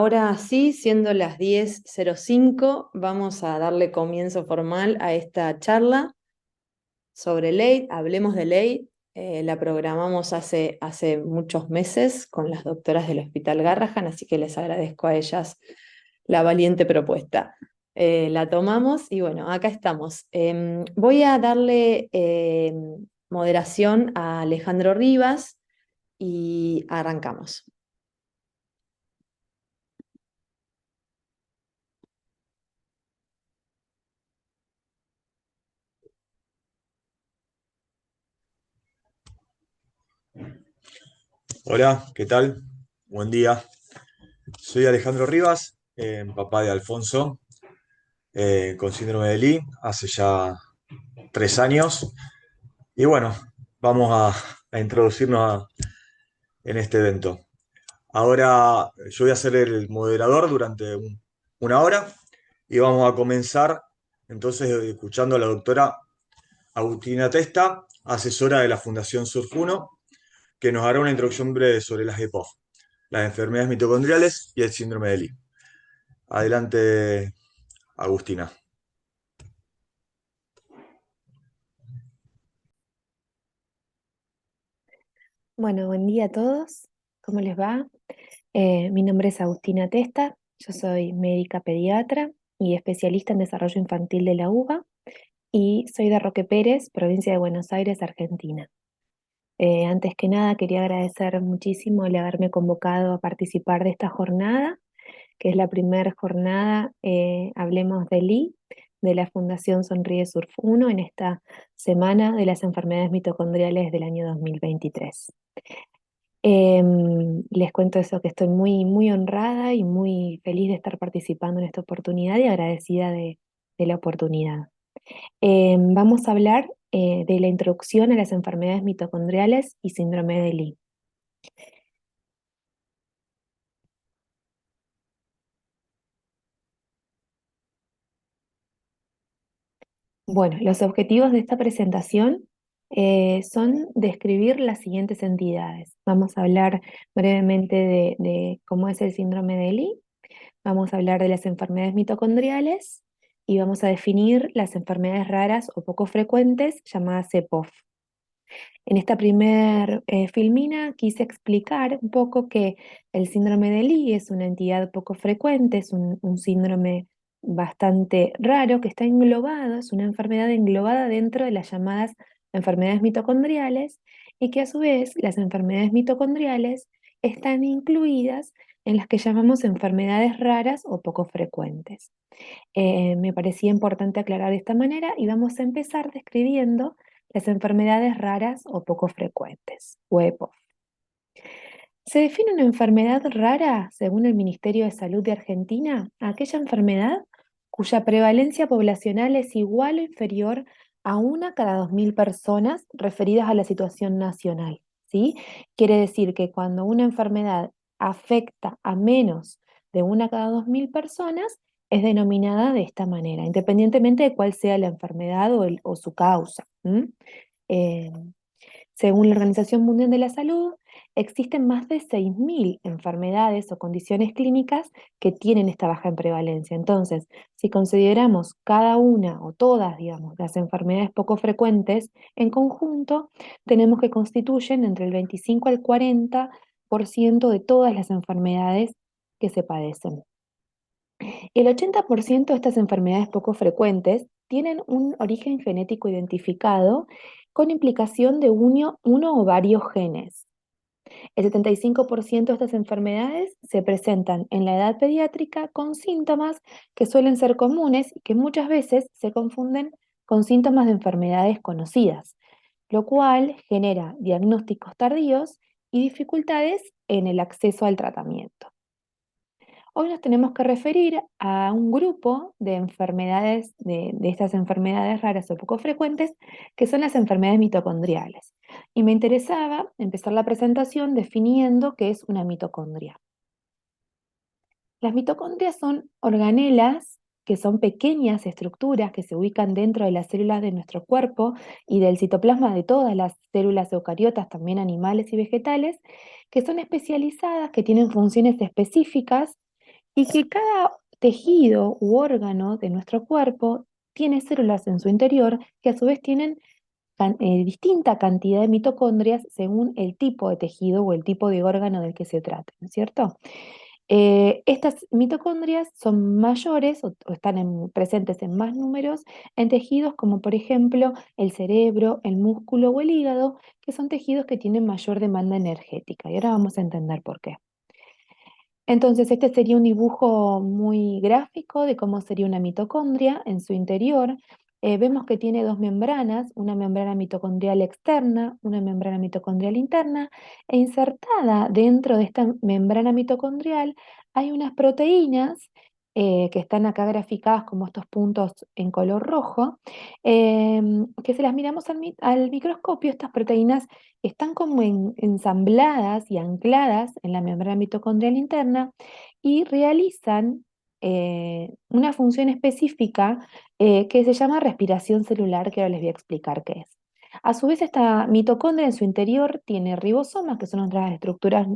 Ahora sí, siendo las 10:05, vamos a darle comienzo formal a esta charla sobre ley. Hablemos de ley. La programamos hace muchos meses con las doctoras del Hospital Garrahan, así que les agradezco a ellas la valiente propuesta. La tomamos y bueno, acá estamos. Voy a darle moderación a Alejandro Rivas y arrancamos. Hola, ¿qué tal? Buen día. Soy Alejandro Rivas, papá de Alfonso, con síndrome de Lee, hace ya 3 años. Y bueno, vamos a introducirnos en este evento. Ahora yo voy a ser el moderador durante una hora y vamos a comenzar entonces escuchando a la doctora Agustina Testa, asesora de la Fundación Surf 1, que nos hará una introducción breve sobre las EPOF, las enfermedades mitocondriales y el síndrome de Lee. Adelante, Agustina. Bueno, buen día a todos. ¿Cómo les va? Mi nombre es Agustina Testa. Yo soy médica pediatra y especialista en desarrollo infantil de la UBA y soy de Roque Pérez, provincia de Buenos Aires, Argentina. Antes que nada, quería agradecer muchísimo el haberme convocado a participar de esta jornada, que es la primera jornada Hablemos de LI, de la Fundación Sonríe Surf 1 en esta semana de las enfermedades mitocondriales del año 2023. Les cuento eso, que estoy muy, muy honrada y muy feliz de estar participando en esta oportunidad y agradecida de la oportunidad. Vamos a hablar de la introducción a las enfermedades mitocondriales y síndrome de Lee. Bueno, los objetivos de esta presentación son describir las siguientes entidades. Vamos a hablar brevemente de cómo es el síndrome de Lee. Vamos a hablar de las enfermedades mitocondriales y vamos a definir las enfermedades raras o poco frecuentes llamadas EPOF. En esta primer filmina quise explicar un poco que el síndrome de Lee es una entidad poco frecuente, es un síndrome bastante raro que está englobado, es una enfermedad englobada dentro de las llamadas enfermedades mitocondriales y que a su vez las enfermedades mitocondriales están incluidas en las que llamamos enfermedades raras o poco frecuentes. Me parecía importante aclarar de esta manera y vamos a empezar describiendo las enfermedades raras o poco frecuentes, o EPOF. Se define una enfermedad rara, según el Ministerio de Salud de Argentina, aquella enfermedad cuya prevalencia poblacional es igual o inferior a una cada 2.000 personas referidas a la situación nacional, ¿sí? Quiere decir que cuando una enfermedad afecta a menos de una cada 2.000 personas, es denominada de esta manera, independientemente de cuál sea la enfermedad o su causa. Eh, Según la Organización Mundial de la Salud, existen más de 6.000 enfermedades o condiciones clínicas que tienen esta baja en prevalencia. Entonces, si consideramos cada una o todas, digamos, las enfermedades poco frecuentes, en conjunto, tenemos que constituyen entre el 25 al 40% de todas las enfermedades que se padecen. El 80% de estas enfermedades poco frecuentes tienen un origen genético identificado con implicación de uno o varios genes. El 75% de estas enfermedades se presentan en la edad pediátrica con síntomas que suelen ser comunes y que muchas veces se confunden con síntomas de enfermedades conocidas, lo cual genera diagnósticos tardíos y dificultades en el acceso al tratamiento. Hoy nos tenemos que referir a un grupo de enfermedades, de estas enfermedades raras o poco frecuentes, que son las enfermedades mitocondriales. Y me interesaba empezar la presentación definiendo qué es una mitocondria. Las mitocondrias son organelas que son pequeñas estructuras que se ubican dentro de las células de nuestro cuerpo y del citoplasma de todas las células eucariotas, también animales y vegetales, que son especializadas, que tienen funciones específicas y que cada tejido u órgano de nuestro cuerpo tiene células en su interior que a su vez tienen distinta cantidad de mitocondrias según el tipo de tejido o el tipo de órgano del que se trate, ¿no es cierto? Estas mitocondrias son mayores o están presentes en más números en tejidos como por ejemplo el cerebro, el músculo o el hígado, que son tejidos que tienen mayor demanda energética. Y ahora vamos a entender por qué. Entonces, este sería un dibujo muy gráfico de cómo sería una mitocondria en su interior. Vemos que tiene dos membranas, una membrana mitocondrial externa, una membrana mitocondrial interna, e insertada dentro de esta membrana mitocondrial hay unas proteínas que están acá graficadas como estos puntos en color rojo, que si las miramos al microscopio, estas proteínas están como ensambladas y ancladas en la membrana mitocondrial interna y realizan una función específica que se llama respiración celular, que ahora les voy a explicar qué es. A su vez, esta mitocondria en su interior tiene ribosomas, que son otras estructuras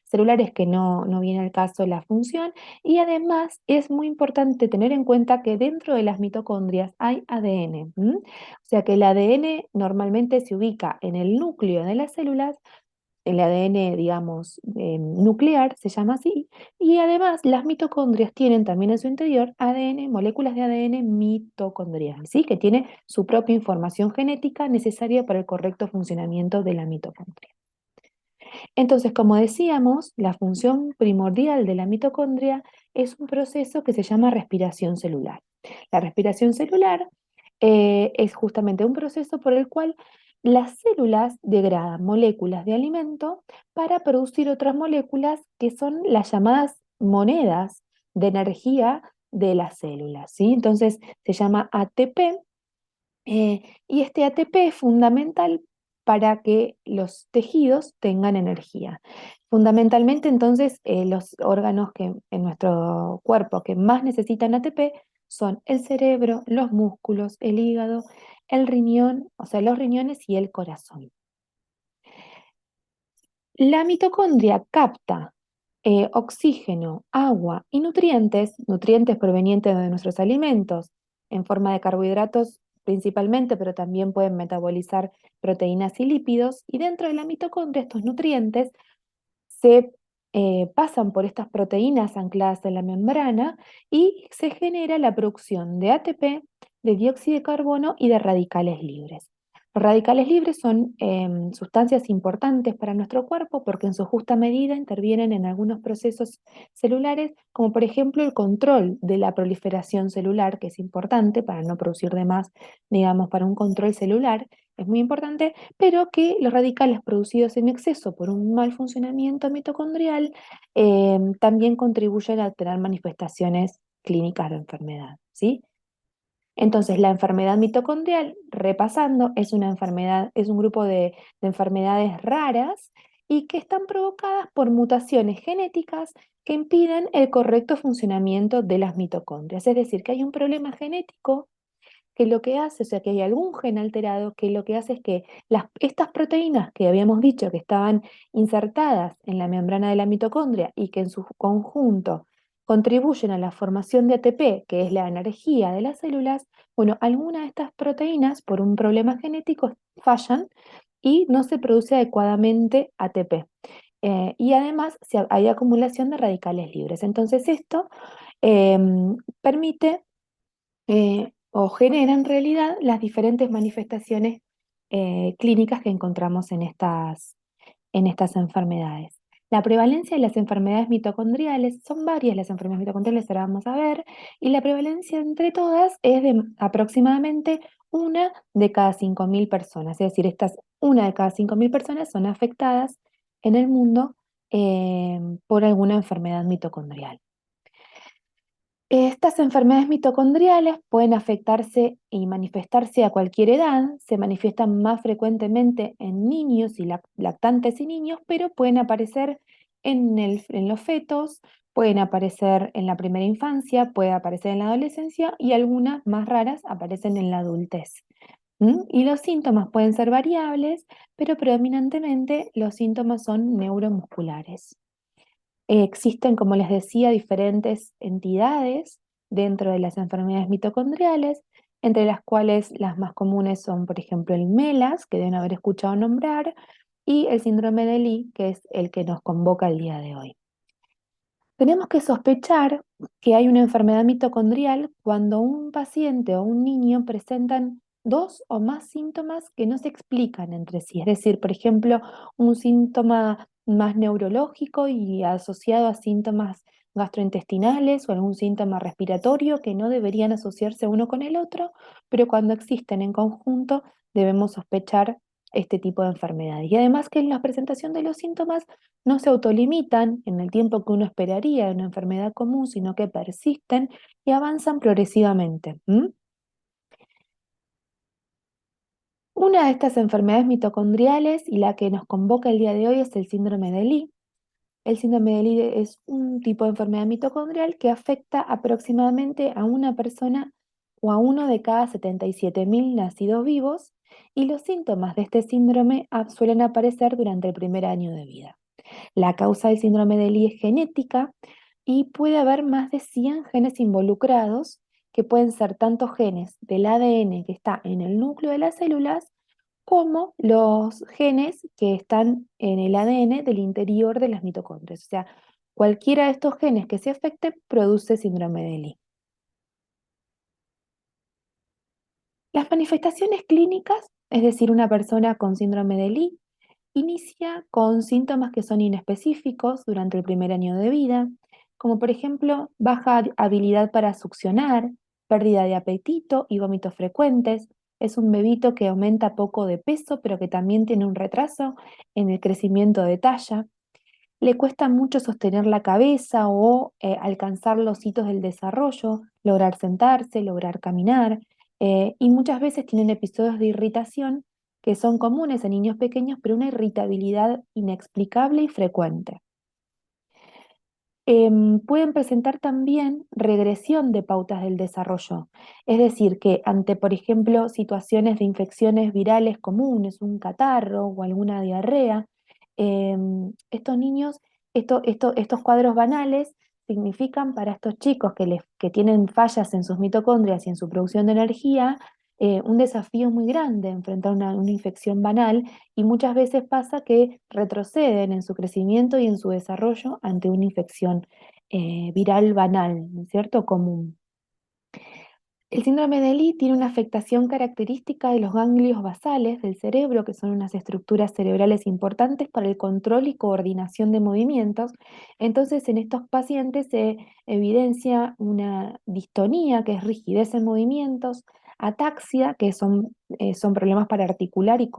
celulares que no viene al caso la función, y además es muy importante tener en cuenta que dentro de las mitocondrias hay ADN. O sea que el ADN normalmente se ubica en el núcleo de las células, el ADN, digamos, nuclear, se llama así, y además las mitocondrias tienen también en su interior ADN, moléculas de ADN mitocondrial, ¿sí? Que tiene su propia información genética necesaria para el correcto funcionamiento de la mitocondria. Entonces, como decíamos, la función primordial de la mitocondria es un proceso que se llama respiración celular. La respiración celular es justamente un proceso por el cual las células degradan moléculas de alimento para producir otras moléculas que son las llamadas monedas de energía de las células, ¿sí? Entonces se llama ATP, y este ATP es fundamental para que los tejidos tengan energía. Fundamentalmente, entonces, los órganos que en nuestro cuerpo que más necesitan ATP son el cerebro, los músculos, el hígado, el riñón, o sea, los riñones y el corazón. La mitocondria capta oxígeno, agua y nutrientes provenientes de nuestros alimentos, en forma de carbohidratos principalmente, pero también pueden metabolizar proteínas y lípidos, y dentro de la mitocondria estos nutrientes se pasan por estas proteínas ancladas en la membrana y se genera la producción de ATP, de dióxido de carbono y de radicales libres. Los radicales libres son sustancias importantes para nuestro cuerpo porque en su justa medida intervienen en algunos procesos celulares, como por ejemplo el control de la proliferación celular, que es importante para no producir de más, digamos, para un control celular, es muy importante, pero que los radicales producidos en exceso por un mal funcionamiento mitocondrial también contribuyen a tener manifestaciones clínicas de enfermedad, ¿sí? Entonces, la enfermedad mitocondrial, repasando, es una enfermedad, es un grupo de enfermedades raras y que están provocadas por mutaciones genéticas que impiden el correcto funcionamiento de las mitocondrias. Es decir, que hay un problema genético que lo que hace, o sea, que hay algún gen alterado que lo que hace es que estas proteínas que habíamos dicho que estaban insertadas en la membrana de la mitocondria y que en su conjunto contribuyen a la formación de ATP, que es la energía de las células, bueno, algunas de estas proteínas por un problema genético fallan y no se produce adecuadamente ATP. Y además hay acumulación de radicales libres. Entonces esto permite o genera en realidad las diferentes manifestaciones clínicas que encontramos en estas enfermedades. La prevalencia de las enfermedades mitocondriales, son varias las enfermedades mitocondriales, ahora vamos a ver, y la prevalencia entre todas es de aproximadamente una de cada 5.000 personas, es decir, estas una de cada 5.000 personas son afectadas en el mundo por alguna enfermedad mitocondrial. Estas enfermedades mitocondriales pueden afectarse y manifestarse a cualquier edad, se manifiestan más frecuentemente en niños y lactantes y niños, pero pueden aparecer en los fetos, pueden aparecer en la primera infancia, pueden aparecer en la adolescencia y algunas más raras aparecen en la adultez. Y los síntomas pueden ser variables, pero predominantemente los síntomas son neuromusculares. Existen, como les decía, diferentes entidades dentro de las enfermedades mitocondriales, entre las cuales las más comunes son, por ejemplo, el MELAS, que deben haber escuchado nombrar, y el síndrome de Lee, que es el que nos convoca el día de hoy. Tenemos que sospechar que hay una enfermedad mitocondrial cuando un paciente o un niño presentan dos o más síntomas que no se explican entre sí. Es decir, por ejemplo, un síntoma más neurológico y asociado a síntomas gastrointestinales o algún síntoma respiratorio que no deberían asociarse uno con el otro, pero cuando existen en conjunto debemos sospechar este tipo de enfermedades. Y además que en la presentación de los síntomas no se autolimitan en el tiempo que uno esperaría de una enfermedad común, sino que persisten y avanzan progresivamente. Una de estas enfermedades mitocondriales y la que nos convoca el día de hoy es el síndrome de Lee. El síndrome de Lee es un tipo de enfermedad mitocondrial que afecta aproximadamente a una persona o a uno de cada 77.000 nacidos vivos, y los síntomas de este síndrome suelen aparecer durante el primer año de vida. La causa del síndrome de Lee es genética y puede haber más de 100 genes involucrados, que pueden ser tanto genes del ADN que está en el núcleo de las células, como los genes que están en el ADN del interior de las mitocondrias. O sea, cualquiera de estos genes que se afecte produce síndrome de Lee. Las manifestaciones clínicas, es decir, una persona con síndrome de Lee, inicia con síntomas que son inespecíficos durante el primer año de vida, como por ejemplo baja habilidad para succionar, pérdida de apetito y vómitos frecuentes. Es un bebito que aumenta poco de peso, pero que también tiene un retraso en el crecimiento de talla. Le cuesta mucho sostener la cabeza o alcanzar los hitos del desarrollo, lograr sentarse, lograr caminar, y muchas veces tienen episodios de irritación que son comunes en niños pequeños, pero una irritabilidad inexplicable y frecuente. Pueden presentar también regresión de pautas del desarrollo, es decir, que ante, por ejemplo, situaciones de infecciones virales comunes, un catarro o alguna diarrea, estos niños, estos cuadros banales significan para estos chicos que tienen fallas en sus mitocondrias y en su producción de energía, un desafío muy grande enfrentar una infección banal, y muchas veces pasa que retroceden en su crecimiento y en su desarrollo ante una infección viral banal, ¿no es cierto? Común. El síndrome de Lee tiene una afectación característica de los ganglios basales del cerebro, que son unas estructuras cerebrales importantes para el control y coordinación de movimientos. Entonces, en estos pacientes se evidencia una distonía, que es rigidez en movimientos, ataxia, que son problemas para articular y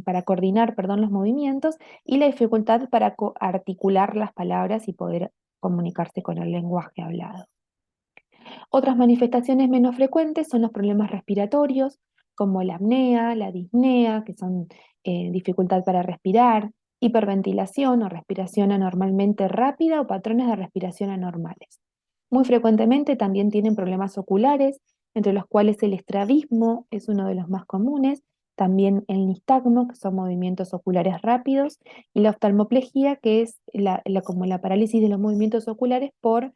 para coordinar, perdón, los movimientos, y la dificultad para articular las palabras y poder comunicarse con el lenguaje hablado. Otras manifestaciones menos frecuentes son los problemas respiratorios, como la apnea, la disnea, que son dificultad para respirar, hiperventilación o respiración anormalmente rápida o patrones de respiración anormales. Muy frecuentemente también tienen problemas oculares, entre los cuales el estrabismo es uno de los más comunes, también el nistagmo, que son movimientos oculares rápidos, y la oftalmoplegia, que es como la parálisis de los movimientos oculares por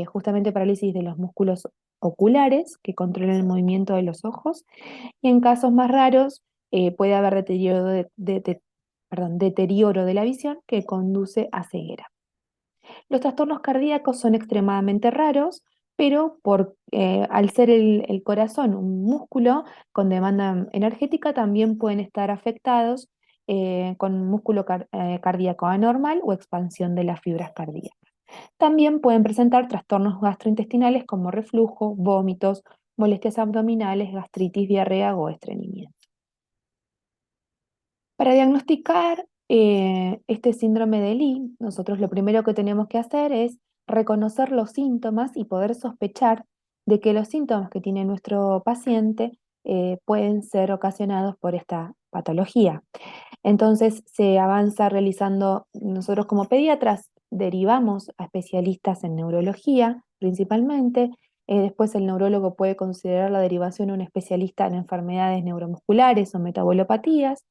justamente parálisis de los músculos oculares que controlan el movimiento de los ojos. Y en casos más raros puede haber deterioro de la visión que conduce a ceguera. Los trastornos cardíacos son extremadamente raros, pero al ser el corazón un músculo con demanda energética, también pueden estar afectados con músculo cardíaco anormal o expansión de las fibras cardíacas. También pueden presentar trastornos gastrointestinales como reflujo, vómitos, molestias abdominales, gastritis, diarrea o estreñimiento. Para diagnosticar este síndrome de Lee, nosotros lo primero que tenemos que hacer es reconocer los síntomas y poder sospechar de que los síntomas que tiene nuestro paciente pueden ser ocasionados por esta patología. Entonces se avanza realizando, nosotros como pediatras derivamos a especialistas en neurología principalmente. Después el neurólogo puede considerar la derivación a un especialista en enfermedades neuromusculares o metabolopatías.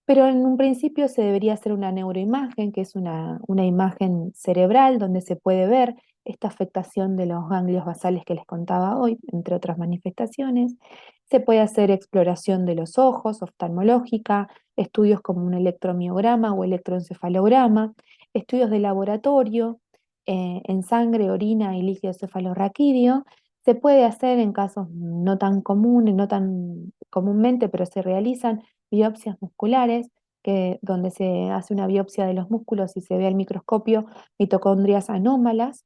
pero en un principio se debería hacer una neuroimagen, que es una imagen cerebral donde se puede ver esta afectación de los ganglios basales que les contaba hoy, entre otras manifestaciones. Se puede hacer exploración de los ojos, oftalmológica, estudios como un electromiograma o electroencefalograma, estudios de laboratorio en sangre, orina y líquido cefalorraquídeo. Se puede hacer en casos no tan comunes, no tan comúnmente, pero se realizan biopsias musculares, donde se hace una biopsia de los músculos y se ve al microscopio mitocondrias anómalas,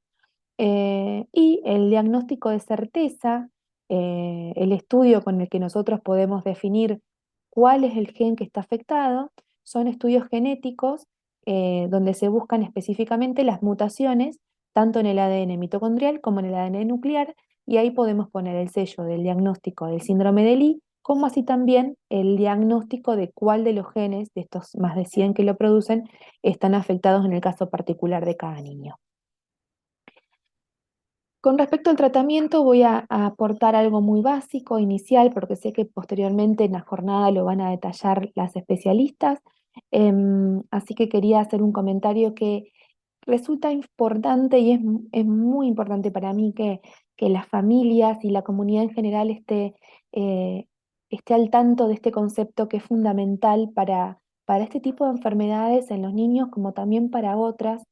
y el diagnóstico de certeza, el estudio con el que nosotros podemos definir cuál es el gen que está afectado, son estudios genéticos donde se buscan específicamente las mutaciones, tanto en el ADN mitocondrial como en el ADN nuclear, y ahí podemos poner el sello del diagnóstico del síndrome de Lee, como así también el diagnóstico de cuál de los genes, de estos más de 100 que lo producen, están afectados en el caso particular de cada niño. Con respecto al tratamiento, voy a aportar algo muy básico, inicial, porque sé que posteriormente en la jornada lo van a detallar las especialistas. Así que quería hacer un comentario que resulta importante y es muy importante para mí que las familias y la comunidad en general eh, esté al tanto de este concepto que es fundamental para este tipo de enfermedades en los niños, como también para otros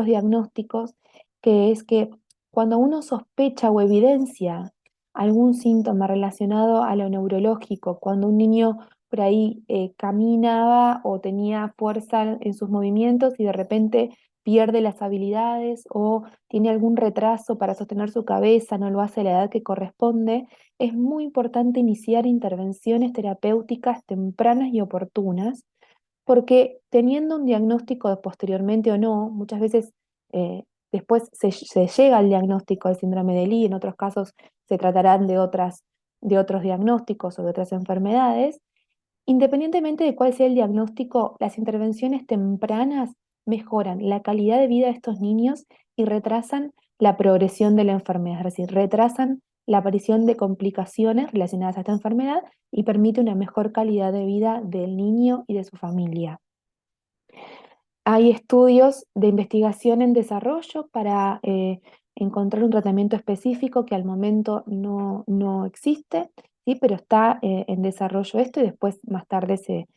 diagnósticos, que es que cuando uno sospecha o evidencia algún síntoma relacionado a lo neurológico, cuando un niño por ahí caminaba o tenía fuerza en sus movimientos y de repente pierde las habilidades o tiene algún retraso para sostener su cabeza, no lo hace a la edad que corresponde, es muy importante iniciar intervenciones terapéuticas tempranas y oportunas, porque teniendo un diagnóstico posteriormente o no, muchas veces eh, después se llega al diagnóstico del síndrome de Lee, en otros casos se tratarán de otros diagnósticos o de otras enfermedades. Independientemente de cuál sea el diagnóstico, las intervenciones tempranas mejoran la calidad de vida de estos niños y retrasan la progresión de la enfermedad, es decir, retrasan la aparición de complicaciones relacionadas a esta enfermedad y permite una mejor calidad de vida del niño y de su familia. Hay estudios de investigación en desarrollo para encontrar un tratamiento específico que al momento no existe, ¿sí? Pero está en desarrollo esto y después más tarde se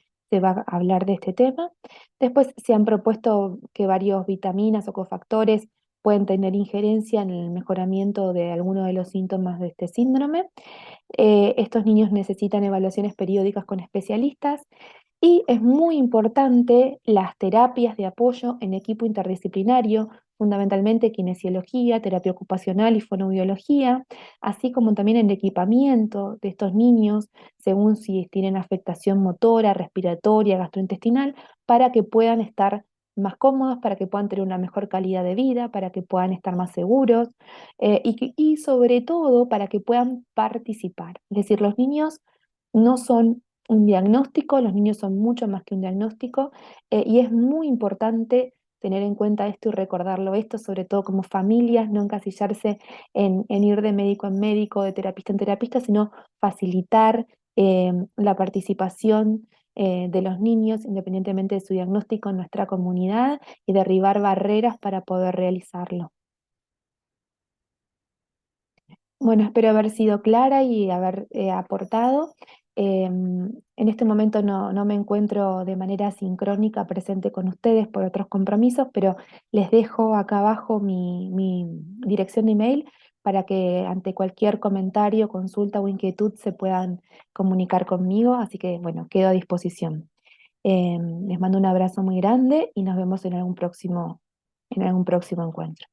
va a hablar de este tema. Después se han propuesto que varios vitaminas o cofactores pueden tener injerencia en el mejoramiento de algunos de los síntomas de este síndrome. Estos niños necesitan evaluaciones periódicas con especialistas y es muy importante las terapias de apoyo en equipo interdisciplinario, fundamentalmente kinesiología, terapia ocupacional y fonoaudiología, así como también el equipamiento de estos niños, según si tienen afectación motora, respiratoria, gastrointestinal, para que puedan estar más cómodos, para que puedan tener una mejor calidad de vida, para que puedan estar más seguros y sobre todo para que puedan participar. Es decir, los niños no son un diagnóstico, los niños son mucho más que un diagnóstico y es muy importante tener en cuenta esto y recordarlo esto, sobre todo como familias, no encasillarse en ir de médico en médico, de terapista en terapista, sino facilitar la participación de los niños, independientemente de su diagnóstico, en nuestra comunidad y derribar barreras para poder realizarlo. Bueno, espero haber sido clara y haber aportado. En este momento no me encuentro de manera sincrónica presente con ustedes por otros compromisos, pero les dejo acá abajo mi dirección de email para que ante cualquier comentario, consulta o inquietud se puedan comunicar conmigo. Así que, bueno, quedo a disposición. Les mando un abrazo muy grande y nos vemos en algún próximo encuentro.